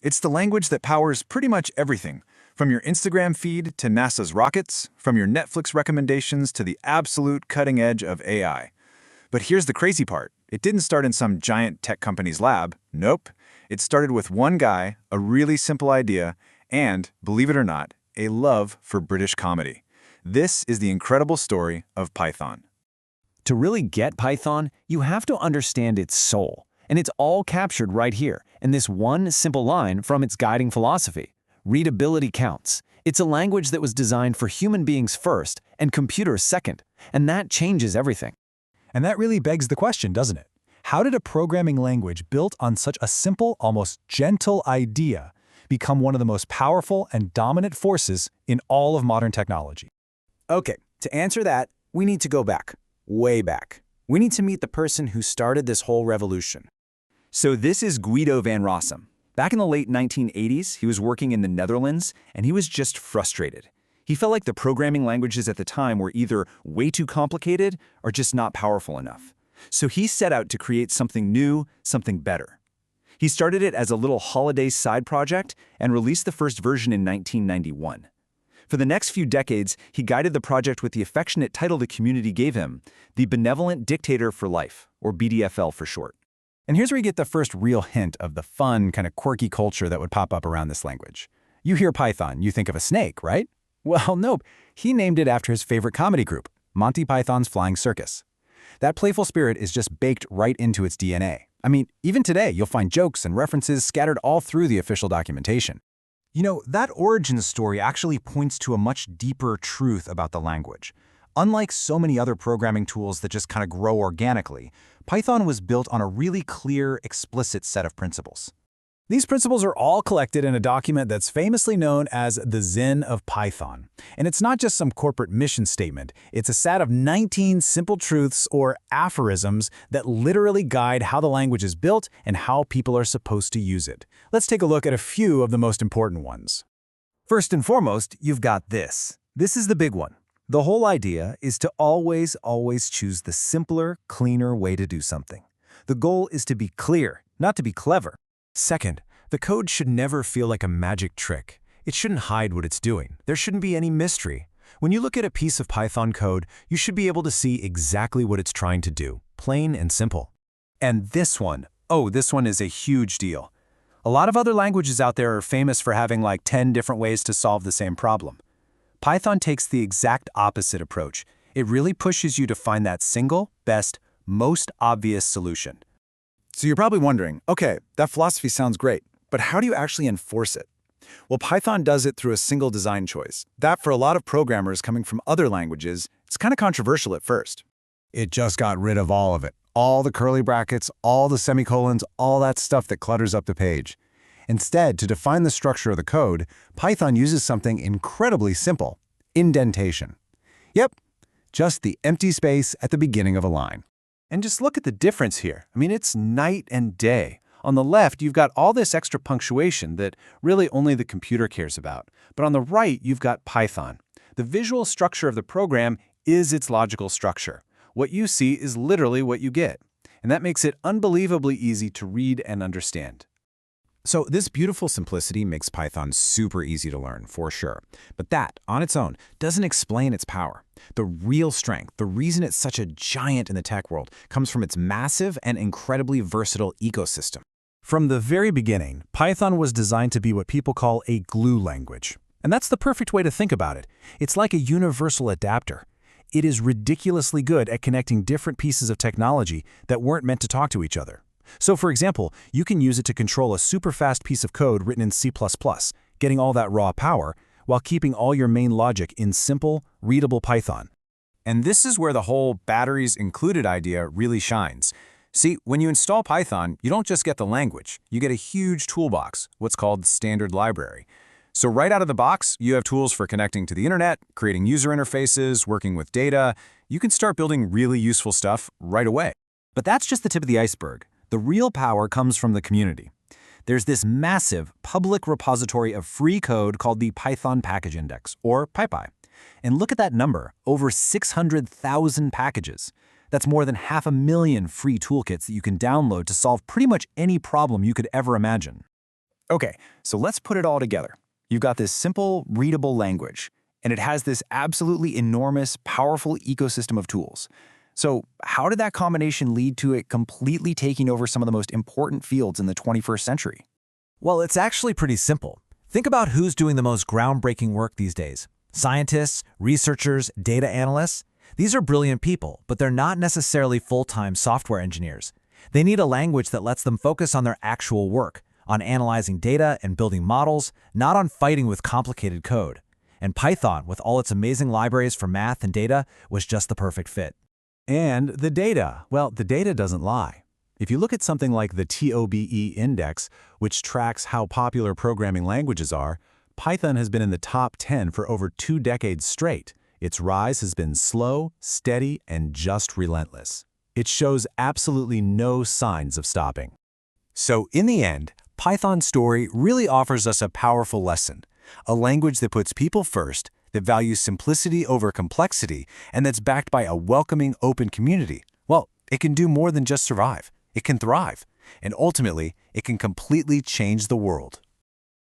It's the language that powers pretty much everything, from your Instagram feed to NASA's rockets, from your Netflix recommendations to the absolute cutting edge of AI. But here's the crazy part. It didn't start in some giant tech company's lab. Nope. It started with one guy, a really simple idea, and, believe it or not, a love for British comedy. This is the incredible story of Python. To really get Python, you have to understand its soul. And it's all captured right here, in this one simple line from its guiding philosophy. Readability counts. It's a language that was designed for human beings first and computers second, and that changes everything. And that really begs the question, doesn't it? How did a programming language built on such a simple, almost gentle idea become one of the most powerful and dominant forces in all of modern technology? Okay, to answer that, we need to go back, way back. We need to meet the person who started this whole revolution. So this is Guido van Rossum. Back in the late 1980s, he was working in the Netherlands, and he was just frustrated. He felt like the programming languages at the time were either way too complicated or just not powerful enough. So he set out to create something new, something better. He started it as a little holiday side project and released the first version in 1991. For the next few decades, he guided the project with the affectionate title the community gave him, the Benevolent Dictator for Life, or BDFL for short. And here's where you get the first real hint of the fun, kind of quirky culture that would pop up around this language. You hear Python, you think of a snake, right? Well, nope. He named it after his favorite comedy group, Monty Python's Flying Circus. That playful spirit is just baked right into its DNA. I mean, even today, you'll find jokes and references scattered all through the official documentation. You know, that origin story actually points to a much deeper truth about the language. Unlike so many other programming tools that just kind of grow organically, Python was built on a really clear, explicit set of principles. These principles are all collected in a document that's famously known as the Zen of Python. And it's not just some corporate mission statement. It's a set of 19 simple truths or aphorisms that literally guide how the language is built and how people are supposed to use it. Let's take a look at a few of the most important ones. First and foremost, you've got this. This is the big one. The whole idea is to always choose the simpler, cleaner way to do something. The goal is to be clear, not to be clever. Second, the code should never feel like a magic trick. It shouldn't hide what it's doing. There shouldn't be any mystery. When you look at a piece of Python code, you should be able to see exactly what it's trying to do, plain and simple. And this one is a huge deal. A lot of other languages out there are famous for having like 10 different ways to solve the same problem. Python takes the exact opposite approach. It really pushes you to find that single, best, most obvious solution. So you're probably wondering, okay, that philosophy sounds great, but how do you actually enforce it? Well, Python does it through a single design choice. That, for a lot of programmers coming from other languages, it's kind of controversial at first. It just got rid of all of it. All the curly brackets, all the semicolons, all that stuff that clutters up the page. Instead, to define the structure of the code, Python uses something incredibly simple: indentation. Yep, just the empty space at the beginning of a line. And just look at the difference here. I mean, it's night and day. On the left, you've got all this extra punctuation that really only the computer cares about. But on the right, you've got Python. The visual structure of the program is its logical structure. What you see is literally what you get. And that makes it unbelievably easy to read and understand. So this beautiful simplicity makes Python super easy to learn, for sure. But that, on its own, doesn't explain its power. The real strength, the reason it's such a giant in the tech world, comes from its massive and incredibly versatile ecosystem. From the very beginning, Python was designed to be what people call a glue language. And that's the perfect way to think about it. It's like a universal adapter. It is ridiculously good at connecting different pieces of technology that weren't meant to talk to each other. So for example, you can use it to control a super fast piece of code written in C++, getting all that raw power, while keeping all your main logic in simple, readable Python. And this is where the whole batteries included idea really shines. See, when you install Python, you don't just get the language, you get a huge toolbox, what's called the standard library. So right out of the box, you have tools for connecting to the internet, creating user interfaces, working with data. You can start building really useful stuff right away. But that's just the tip of the iceberg. The real power comes from the community. There's this massive public repository of free code called the Python Package Index, or PyPy. And look at that number, over 600,000 packages. That's more than 500,000 free toolkits that you can download to solve pretty much any problem you could ever imagine. Okay, so let's put it all together. You've got this simple, readable language, and it has this absolutely enormous, powerful ecosystem of tools. So how did that combination lead to it completely taking over some of the most important fields in the 21st century? Well, it's actually pretty simple. Think about who's doing the most groundbreaking work these days. Scientists, researchers, data analysts. These are brilliant people, but they're not necessarily full-time software engineers. They need a language that lets them focus on their actual work, on analyzing data and building models, not on fighting with complicated code. And Python, with all its amazing libraries for math and data, was just the perfect fit. And the data. Well, the data doesn't lie. If you look at something like the TOBE index, which tracks how popular programming languages are, Python has been in the top 10 for over 2 decades straight. Its rise has been slow, steady, and just relentless. It shows absolutely no signs of stopping. So in the end, Python's story really offers us a powerful lesson, a language that puts people first, that values simplicity over complexity, and that's backed by a welcoming, open community. Well, it can do more than just survive. It can thrive. And ultimately, it can completely change the world.